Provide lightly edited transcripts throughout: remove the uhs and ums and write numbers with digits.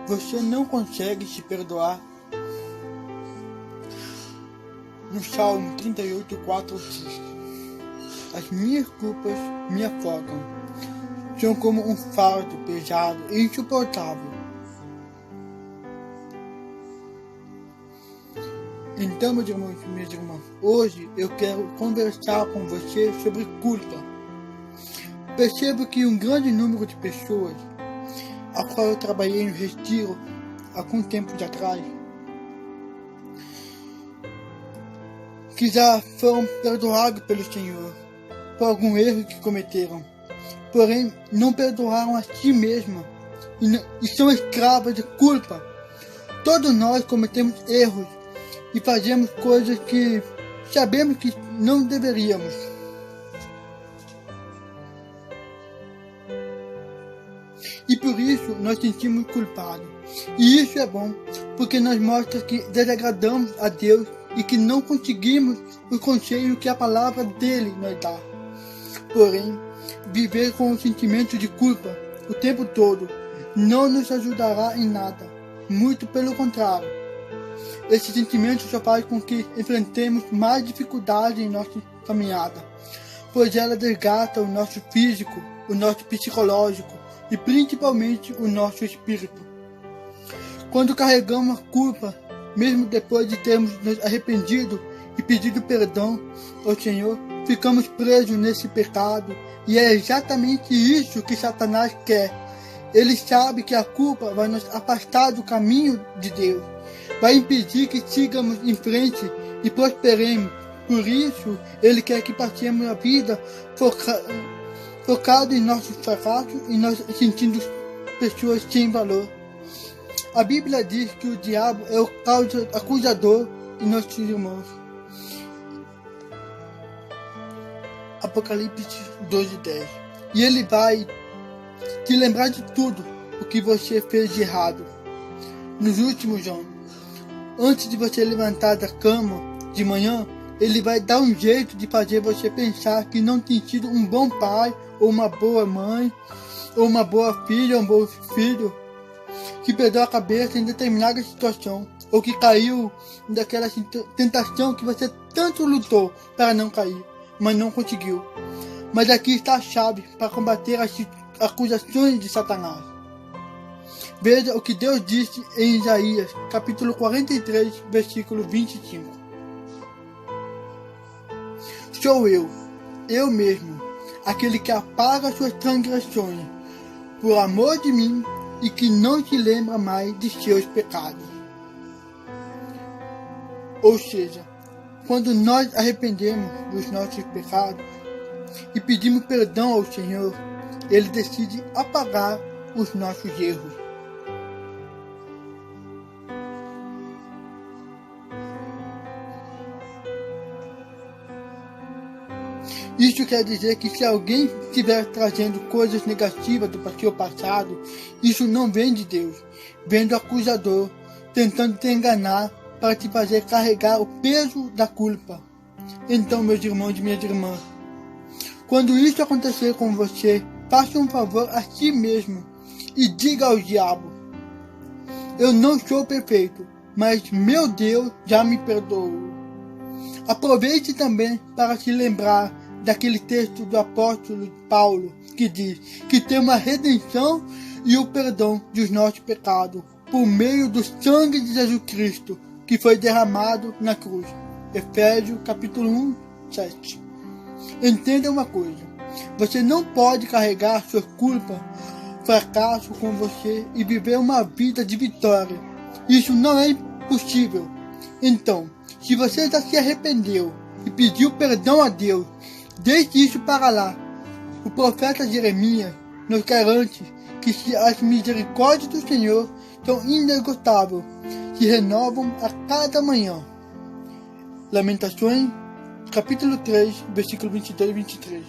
você não consegue se perdoar? No Salmo 38:4 diz: as minhas culpas me afogam, são como um fardo pesado e insuportável. Então, meus irmãos e minhas irmãs, hoje eu quero conversar com você sobre culpa. Percebo que um grande número de pessoas, a qual eu trabalhei no retiro há algum tempo atrás, que já foram perdoados pelo Senhor por algum erro que cometeram, porém não perdoaram a si mesmos e são escravos de culpa. Todos nós cometemos erros e fazemos coisas que sabemos que não deveríamos. E por isso nós sentimos culpados. E isso é bom, porque nos mostra que desagradamos a Deus e que não conseguimos o conselho que a palavra dele nos dá. Porém, viver com o sentimento de culpa o tempo todo não nos ajudará em nada. Muito pelo contrário. Esse sentimento só faz com que enfrentemos mais dificuldades em nossa caminhada, pois ela desgasta o nosso físico, o nosso psicológico e principalmente o nosso espírito. Quando carregamos a culpa, mesmo depois de termos nos arrependido e pedido perdão ao Senhor, ficamos presos nesse pecado, e é exatamente isso que Satanás quer. Ele sabe que a culpa vai nos afastar do caminho de Deus, vai impedir que sigamos em frente e prosperemos. Por isso, ele quer que passemos a vida focado em nossos fracassos e nós sentindo pessoas sem valor. A Bíblia diz que o diabo é o acusador de nossos irmãos. Apocalipse 12:10. E ele vai te lembrar de tudo o que você fez de errado nos últimos anos. Antes de você levantar da cama de manhã, ele vai dar um jeito de fazer você pensar que não tem sido um bom pai, ou uma boa mãe, ou uma boa filha, ou um bom filho, que perdeu a cabeça em determinada situação, ou que caiu daquela tentação que você tanto lutou para não cair, mas não conseguiu. Mas aqui está a chave para combater as acusações de Satanás. Veja o que Deus disse em Isaías, capítulo 43, versículo 25. Sou eu mesmo, aquele que apaga suas transgressões, por amor de mim, e que não se lembra mais de seus pecados. Ou seja, quando nós arrependemos dos nossos pecados e pedimos perdão ao Senhor, Ele decide apagar os nossos erros. Isso quer dizer que se alguém estiver trazendo coisas negativas do seu passado, isso não vem de Deus, vem do acusador, tentando te enganar para te fazer carregar o peso da culpa. Então, meus irmãos e minhas irmãs, quando isso acontecer com você, faça um favor a si mesmo e diga ao diabo: eu não sou perfeito, mas meu Deus já me perdoou. Aproveite também para se lembrar daquele texto do apóstolo Paulo, que diz que tem uma redenção e o perdão dos nossos pecados por meio do sangue de Jesus Cristo, que foi derramado na cruz. Efésios capítulo 1, 7. Entenda uma coisa: você não pode carregar sua culpa, fracasso com você e viver uma vida de vitória. Isso não é possível. Então, se você já se arrependeu e pediu perdão a Deus, deixe isso para lá. O profeta Jeremias nos garante que as misericórdias do Senhor são inesgotáveis, se renovam a cada manhã. Lamentações, capítulo 3, versículo 22 e 23.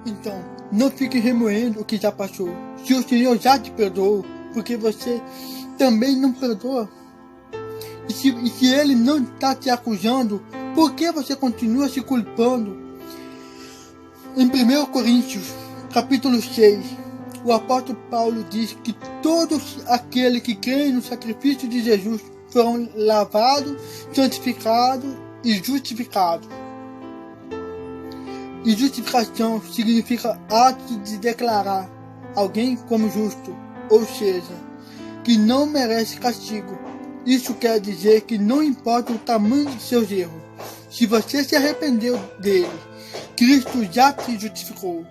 Então, não fique remoendo o que já passou. Se o Senhor já te perdoou, porque você também não perdoa? E se Ele não está te acusando, por que você continua se culpando? Em 1 Coríntios, capítulo 6, o apóstolo Paulo diz que todos aqueles que creem no sacrifício de Jesus foram lavados, santificados e justificados. E justificação significa ato de declarar alguém como justo, ou seja, que não merece castigo. Isso quer dizer que não importa o tamanho de seus erros, se você se arrependeu dele, Cristo já te justificou.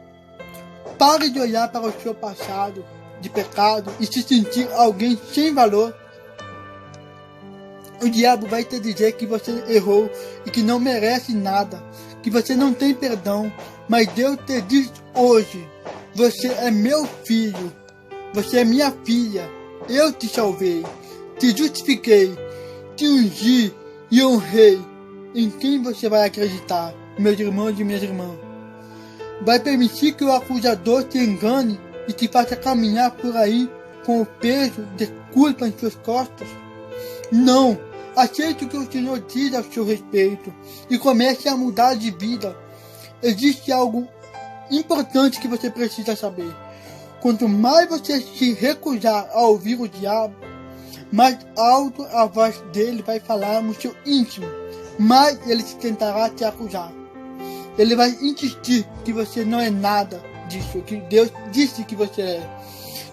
Pare de olhar para o seu passado de pecado e se sentir alguém sem valor. O diabo vai te dizer que você errou e que não merece nada, que você não tem perdão, mas Deus te diz hoje: você é meu filho, você é minha filha, eu te salvei, te justifiquei, te ungi e honrei. Em quem você vai acreditar, meus irmãos e minhas irmãs? Vai permitir que o acusador te engane e te faça caminhar por aí com o peso de culpa em suas costas? Não! Aceite o que o Senhor diz a seu respeito e comece a mudar de vida. Existe algo importante que você precisa saber. Quanto mais você se recusar a ouvir o diabo, mais alto a voz dele vai falar no seu íntimo, mais ele tentará te acusar. Ele vai insistir que você não é nada disso, que Deus disse que você é,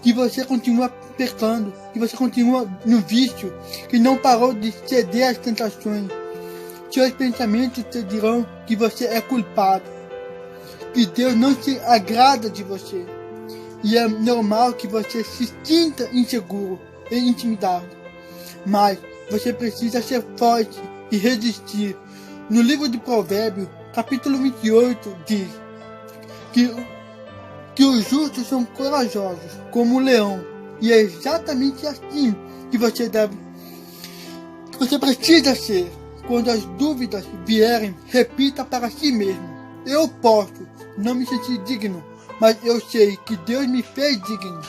que você continua pecando, que você continua no vício, que não parou de ceder às tentações. Seus pensamentos te dirão que você é culpado, que Deus não se agrada de você. E é normal que você se sinta inseguro e intimidado. Mas você precisa ser forte e resistir. No livro de Provérbios, capítulo 28, diz que os justos são corajosos como um leão. E é exatamente assim que você precisa ser. Quando as dúvidas vierem, repita para si mesmo: eu posso não me sentir digno, mas eu sei que Deus me fez digno.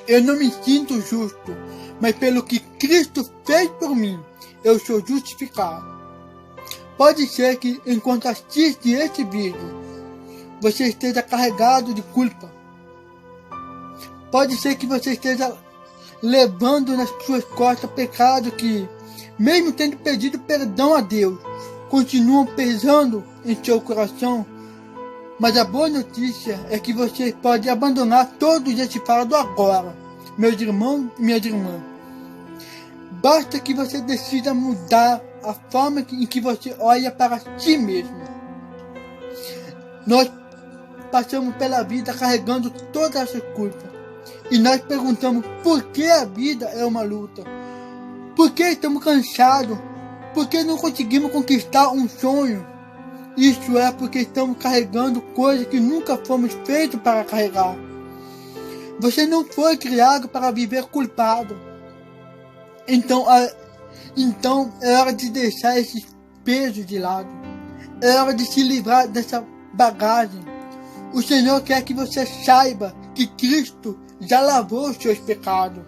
Eu não me sinto justo, mas pelo que Cristo fez por mim, eu sou justificado. Pode ser que, enquanto assiste este vídeo, você esteja carregado de culpa. Pode ser que você esteja levando nas suas costas pecado que, mesmo tendo pedido perdão a Deus, continuam pesando em seu coração. Mas a boa notícia é que você pode abandonar todos esse fardo agora, meus irmãos e minhas irmãs. Basta que você decida mudar a forma em que você olha para si mesmo. Nós passamos pela vida carregando toda essa culpa. E nós perguntamos por que a vida é uma luta. Por que estamos cansados? Por que não conseguimos conquistar um sonho? Isso é porque estamos carregando coisas que nunca fomos feitos para carregar. Você não foi criado para viver culpado. Então é hora de deixar esses pesos de lado. É hora de se livrar dessa bagagem. O Senhor quer que você saiba que Cristo já lavou os seus pecados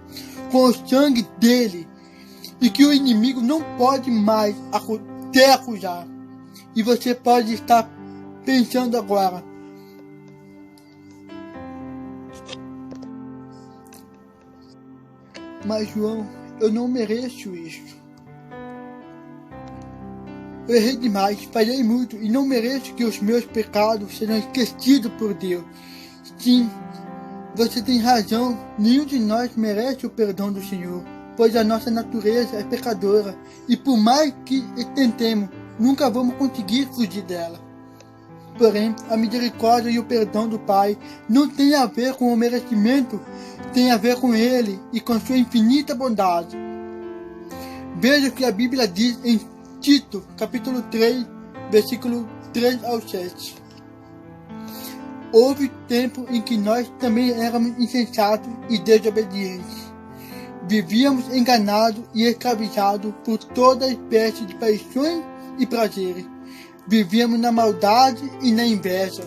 com o sangue dele e que o inimigo não pode mais te acusar. E você pode estar pensando agora: mas João, eu não mereço isso. Eu errei demais, falhei muito e não mereço que os meus pecados sejam esquecidos por Deus. Sim, você tem razão, nenhum de nós merece o perdão do Senhor, pois a nossa natureza é pecadora e por mais que tentemos, nunca vamos conseguir fugir dela. Porém, a misericórdia e o perdão do Pai não tem a ver com o merecimento, tem a ver com Ele e com sua infinita bondade. Veja o que a Bíblia diz em Tito, capítulo 3, versículo 3 ao 7. Houve tempo em que nós também éramos insensatos e desobedientes. Vivíamos enganados e escravizados por toda espécie de paixões e prazeres. Vivíamos na maldade e na inveja,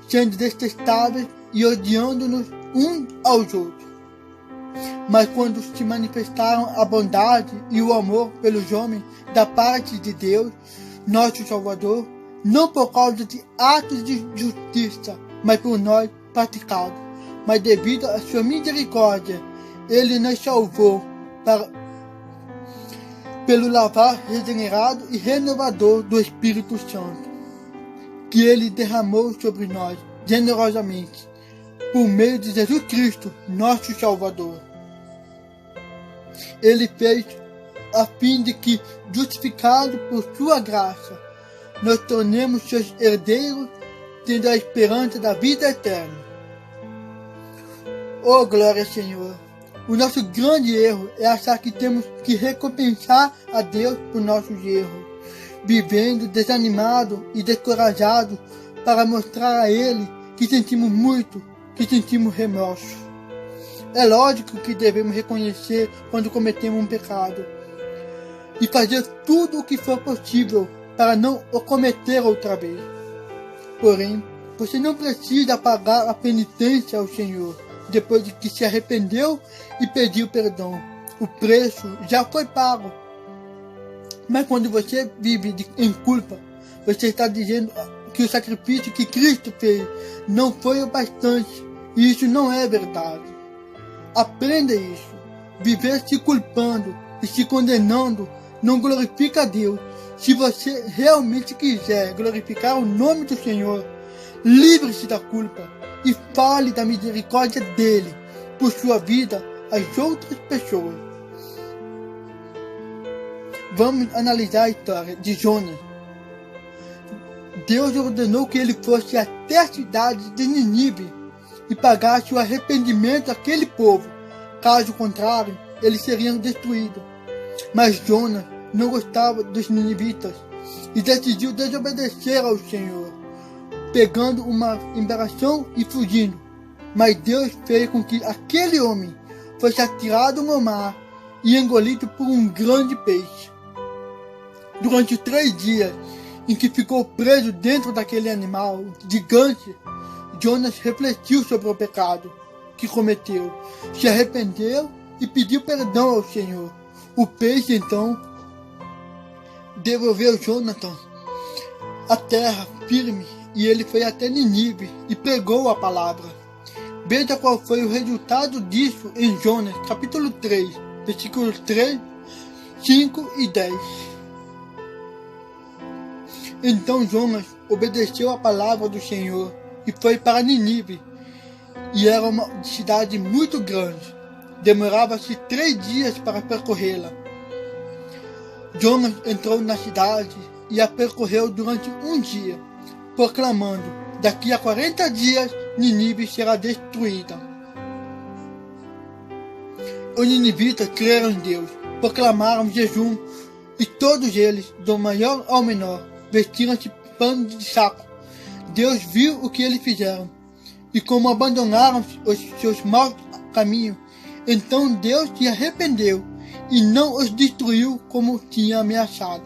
sendo detestáveis e odiando-nos uns aos outros. Mas quando se manifestaram a bondade e o amor pelos homens da parte de Deus, nosso Salvador, não por causa de atos de justiça, mas por nós praticados. Mas devido à sua misericórdia, Ele nos salvou pelo lavar regenerado e renovador do Espírito Santo, que Ele derramou sobre nós generosamente, por meio de Jesus Cristo, nosso Salvador. Ele fez a fim de que, justificados por sua graça, nós tornemos seus herdeiros, tendo a esperança da vida eterna. Oh, glória ao Senhor! O nosso grande erro é achar que temos que recompensar a Deus por nossos erros, vivendo desanimado e descorajado para mostrar a Ele que sentimos muito, que sentimos remorso. É lógico que devemos reconhecer quando cometemos um pecado e fazer tudo o que for possível para não o cometer outra vez. Porém, você não precisa pagar a penitência ao Senhor depois de que se arrependeu e pediu perdão. O preço já foi pago. Mas quando você vive em culpa, você está dizendo que o sacrifício que Cristo fez não foi o bastante. E isso não é verdade. Aprenda isso. Viver se culpando e se condenando não glorifica a Deus. Se você realmente quiser glorificar o nome do Senhor, livre-se da culpa e fale da misericórdia dele por sua vida às outras pessoas. Vamos analisar a história de Jonas. Deus ordenou que ele fosse até a cidade de Nínive e pagasse o arrependimento àquele povo. Caso contrário, eles seriam destruídos. Mas Jonas não gostava dos ninivitas e decidiu desobedecer ao Senhor, pegando uma embarcação e fugindo. Mas Deus fez com que aquele homem fosse atirado no mar e engolido por um grande peixe. Durante 3 dias em que ficou preso dentro daquele animal gigante, Jonas refletiu sobre o pecado que cometeu, se arrependeu e pediu perdão ao Senhor. O peixe então devolveu Jonathan à terra firme e ele foi até Nínive e pregou a palavra. Veja qual foi o resultado disso em Jonas, capítulo 3, versículos 3, 5 e 10. Então Jonas obedeceu a palavra do Senhor e foi para Nínive, e era uma cidade muito grande. Demorava-se 3 dias para percorrê-la. Jonas entrou na cidade e a percorreu durante 1 dia, proclamando: daqui a 40 dias Nínive será destruída. Os ninivitas creram em Deus, proclamaram jejum, e todos eles, do maior ao menor, vestiram-se pano de saco. Deus viu o que eles fizeram, e como abandonaram os seus maus caminhos, então Deus se arrependeu e não os destruiu como tinha ameaçado.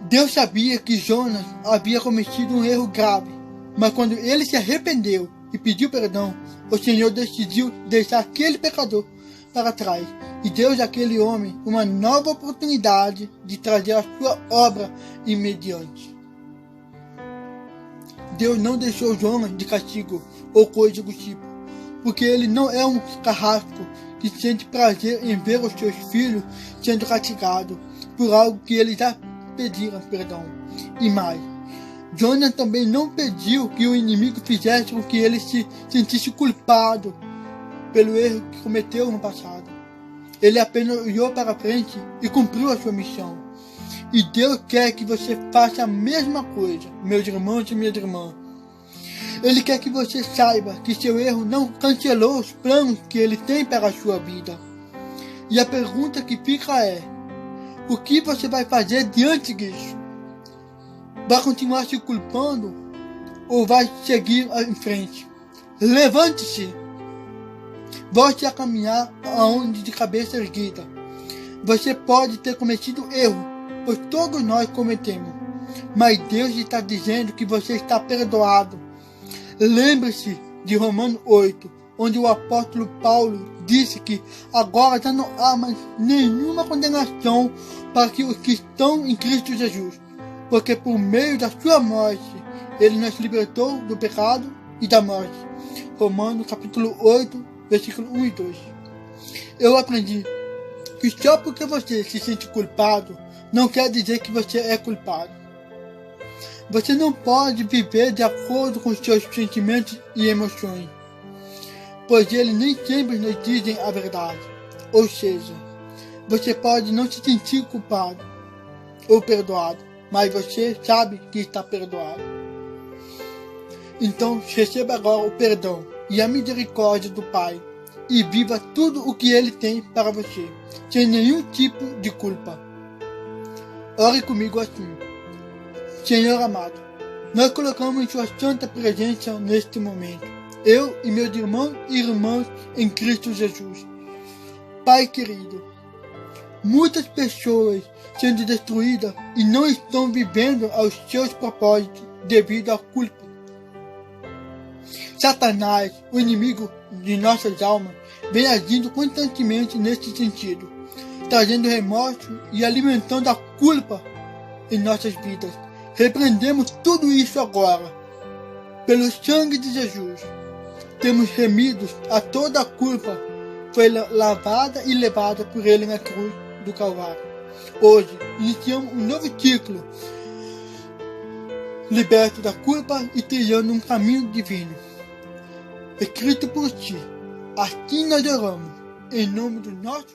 Deus sabia que Jonas havia cometido um erro grave, mas quando ele se arrependeu e pediu perdão, o Senhor decidiu deixar aquele pecador para trás e deu àquele homem uma nova oportunidade de trazer a sua obra imediante. Deus não deixou Jonas de castigo ou coisa do tipo, porque ele não é um carrasco que sente prazer em ver os seus filhos sendo castigados por algo que eles já pediram perdão. E mais, Jonas também não pediu que o inimigo fizesse com que ele se sentisse culpado pelo erro que cometeu no passado. Ele apenas olhou para frente e cumpriu a sua missão. E Deus quer que você faça a mesma coisa, meus irmãos e minhas irmãs. Ele quer que você saiba que seu erro não cancelou os planos que ele tem para a sua vida. E a pergunta que fica é: o que você vai fazer diante disso? Vai continuar se culpando ou vai seguir em frente? Levante-se! Volte a caminhar aonde de cabeça erguida. Você pode ter cometido erro, pois todos nós cometemos. Mas Deus está dizendo que você está perdoado. Lembre-se de Romanos 8, onde o apóstolo Paulo disse que agora já não há mais nenhuma condenação para os que estão em Cristo Jesus. porque por meio da sua morte, ele nos libertou do pecado e da morte. Romanos capítulo 8, versículo 1 e 2. Eu aprendi que só porque você se sente culpado, não quer dizer que você é culpado. Você não pode viver de acordo com seus sentimentos e emoções, pois eles nem sempre nos dizem a verdade. Ou seja, você pode não se sentir culpado ou perdoado, mas você sabe que está perdoado. Então receba agora o perdão e a misericórdia do Pai e viva tudo o que Ele tem para você, sem nenhum tipo de culpa. Ore comigo assim. Senhor amado, nós colocamos em Sua santa presença neste momento, eu e meus irmãos e irmãs em Cristo Jesus. Pai querido, muitas pessoas sendo destruídas e não estão vivendo aos seus propósitos devido à culpa. Satanás, o inimigo de nossas almas, vem agindo constantemente nesse sentido, trazendo remorso e alimentando a culpa em nossas vidas. Repreendemos tudo isso agora, pelo sangue de Jesus. Temos remidos a toda a culpa, foi lavada e levada por Ele na cruz do Calvário. Hoje, iniciamos um novo ciclo, liberto da culpa e trilhando um caminho divino, escrito por Ti. Assim nós oramos, em nome do nosso